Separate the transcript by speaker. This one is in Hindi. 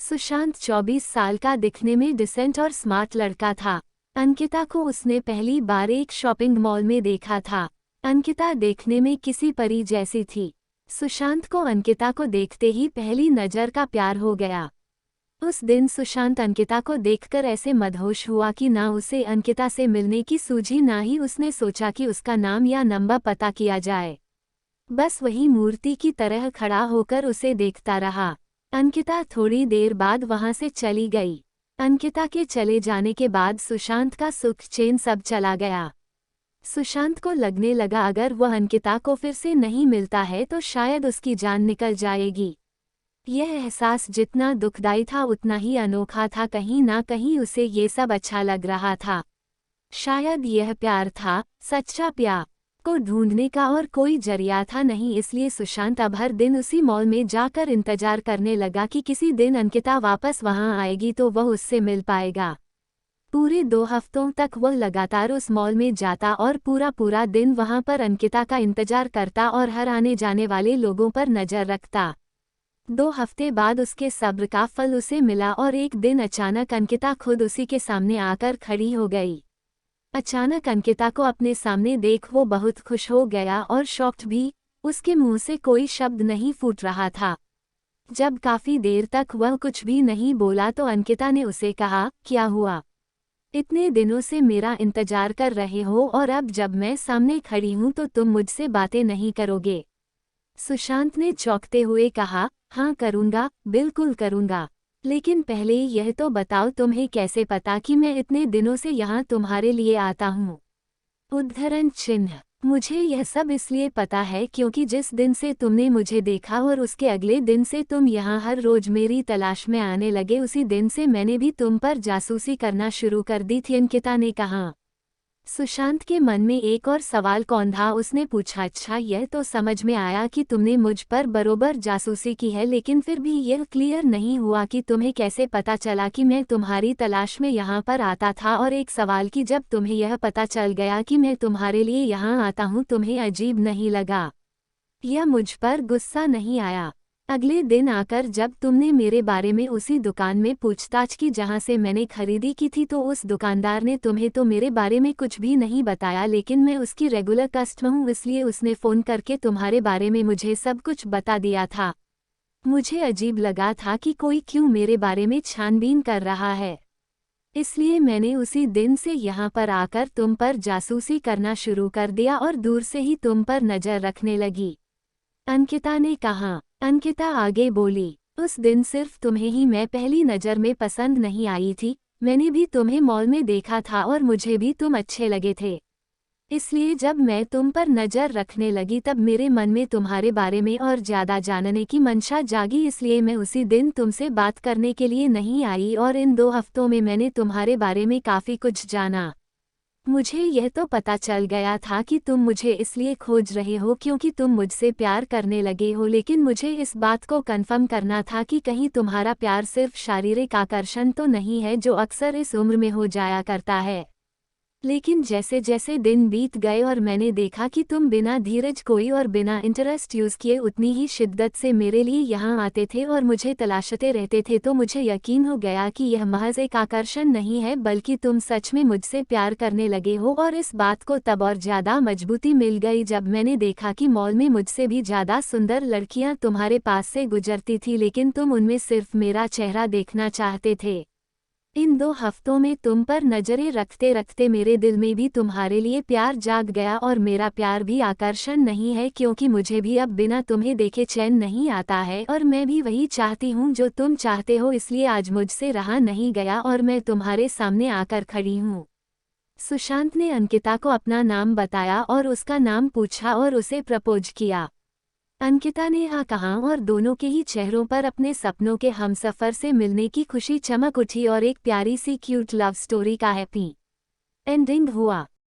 Speaker 1: सुशांत 24 साल का दिखने में डिसेंट और स्मार्ट लड़का था। अंकिता को उसने पहली बार एक शॉपिंग मॉल में देखा था। अंकिता देखने में किसी परी जैसी थी। सुशांत को अंकिता को देखते ही पहली नज़र का प्यार हो गया। उस दिन सुशांत अंकिता को देखकर ऐसे मदहोश हुआ कि ना उसे अंकिता से मिलने की सूझी, ना ही उसने सोचा कि उसका नाम या नंबर पता किया जाए। बस वही मूर्ति की तरह खड़ा होकर उसे देखता रहा। अंकिता थोड़ी देर बाद वहां से चली गई। अंकिता के चले जाने के बाद सुशांत का सुख चैन सब चला गया। सुशांत को लगने लगा अगर वह अंकिता को फिर से नहीं मिलता है तो शायद उसकी जान निकल जाएगी। यह एहसास जितना दुखदाई था उतना ही अनोखा था। कहीं ना कहीं उसे ये सब अच्छा लग रहा था। शायद यह प्यार था, सच्चा प्यार को ढूंढने का और कोई जरिया था नहीं। इसलिए सुशांत अब हर दिन उसी मॉल में जाकर इंतजार करने लगा कि किसी दिन अंकिता वापस वहां आएगी तो वह उससे मिल पाएगा। पूरे 2 हफ्तों तक वह लगातार उस मॉल में जाता और पूरा दिन वहां पर अंकिता का इंतजार करता और हर आने जाने वाले लोगों पर नजर रखता। 2 हफ्ते बाद उसके सब्र का फल उसे मिला और एक दिन अचानक अंकिता खुद उसी के सामने आकर खड़ी हो गई। अचानक अंकिता को अपने सामने देख वो बहुत खुश हो गया और शॉक्ड भी। उसके मुंह से कोई शब्द नहीं फूट रहा था। जब काफी देर तक वह कुछ भी नहीं बोला तो अंकिता ने उसे कहा, क्या हुआ? इतने दिनों से मेरा इंतजार कर रहे हो और अब जब मैं सामने खड़ी हूं तो तुम मुझसे बातें नहीं करोगे? सुशांत ने चौंकते हुए कहा, हाँ करूंगा, बिल्कुल करूंगा। लेकिन पहले यह तो बताओ तुम्हें कैसे पता कि मैं इतने दिनों से यहाँ तुम्हारे लिए आता हूँ? उद्धरण चिन्ह। मुझे यह सब इसलिए पता है क्योंकि जिस दिन से तुमने मुझे देखा और उसके अगले दिन से तुम यहाँ हर रोज मेरी तलाश में आने लगे, उसी दिन से मैंने भी तुम पर जासूसी करना शुरू कर दी थी, अंकिता ने कहा। सुशांत के मन में एक और सवाल कौंधा। उसने पूछा, अच्छा यह तो समझ में आया कि तुमने मुझ पर बरोबर जासूसी की है, लेकिन फिर भी यह क्लियर नहीं हुआ कि तुम्हें कैसे पता चला कि मैं तुम्हारी तलाश में यहाँ पर आता था। और एक सवाल कि जब तुम्हें यह पता चल गया कि मैं तुम्हारे लिए यहाँ आता हूँ, तुम्हें अजीब नहीं लगा या मुझ पर गुस्सा नहीं आया? अगले दिन आकर जब तुमने मेरे बारे में उसी दुकान में पूछताछ की जहां से मैंने खरीदी की थी, तो उस दुकानदार ने तुम्हें तो मेरे बारे में कुछ भी नहीं बताया, लेकिन मैं उसकी रेगुलर कस्टमर हूँ इसलिए उसने फ़ोन करके तुम्हारे बारे में मुझे सब कुछ बता दिया था। मुझे अजीब लगा था कि कोई क्यों मेरे बारे में छानबीन कर रहा है, इसलिए मैंने उसी दिन से यहाँ पर आकर तुम पर जासूसी करना शुरू कर दिया और दूर से ही तुम पर नज़र रखने लगी, अंकिता ने कहा। अंकिता आगे बोली, उस दिन सिर्फ तुम्हें ही मैं पहली नज़र में पसंद नहीं आई थी, मैंने भी तुम्हें मॉल में देखा था और मुझे भी तुम अच्छे लगे थे। इसलिए जब मैं तुम पर नज़र रखने लगी तब मेरे मन में तुम्हारे बारे में और ज़्यादा जानने की मंशा जागी, इसलिए मैं उसी दिन तुमसे बात करने के लिए नहीं आई और इन 2 हफ्तों में मैंने तुम्हारे बारे में काफ़ी कुछ जाना। मुझे यह तो पता चल गया था कि तुम मुझे इसलिए खोज रहे हो क्योंकि तुम मुझसे प्यार करने लगे हो, लेकिन मुझे इस बात को कन्फर्म करना था कि कहीं तुम्हारा प्यार सिर्फ शारीरिक आकर्षण तो नहीं है जो अक्सर इस उम्र में हो जाया करता है। लेकिन जैसे जैसे दिन बीत गए और मैंने देखा कि तुम बिना धीरज खोए और बिना इंटरेस्ट यूज़ किए उतनी ही शिद्दत से मेरे लिए यहाँ आते थे और मुझे तलाशते रहते थे, तो मुझे यकीन हो गया कि यह महज एक आकर्षण नहीं है बल्कि तुम सच में मुझसे प्यार करने लगे हो। और इस बात को तब और ज़्यादा मजबूती मिल गई जब मैंने देखा कि मॉल में मुझसे भी ज़्यादा सुंदर लड़कियाँ तुम्हारे पास से गुजरती थी, लेकिन तुम उनमें सिर्फ मेरा चेहरा देखना चाहते थे। इन 2 हफ्तों में तुम पर नज़रें रखते रखते मेरे दिल में भी तुम्हारे लिए प्यार जाग गया और मेरा प्यार भी आकर्षण नहीं है क्योंकि मुझे भी अब बिना तुम्हें देखे चैन नहीं आता है और मैं भी वही चाहती हूँ जो तुम चाहते हो, इसलिए आज मुझसे रहा नहीं गया और मैं तुम्हारे सामने आकर खड़ी हूँ। सुशांत ने अंकिता को अपना नाम बताया और उसका नाम पूछा और उसे प्रपोज किया। अंकिता ने हाँ कहा और दोनों के ही चेहरों पर अपने सपनों के हमसफर से मिलने की खुशी चमक उठी और एक प्यारी सी क्यूट लव स्टोरी का हैप्पी एंडिंग हुआ।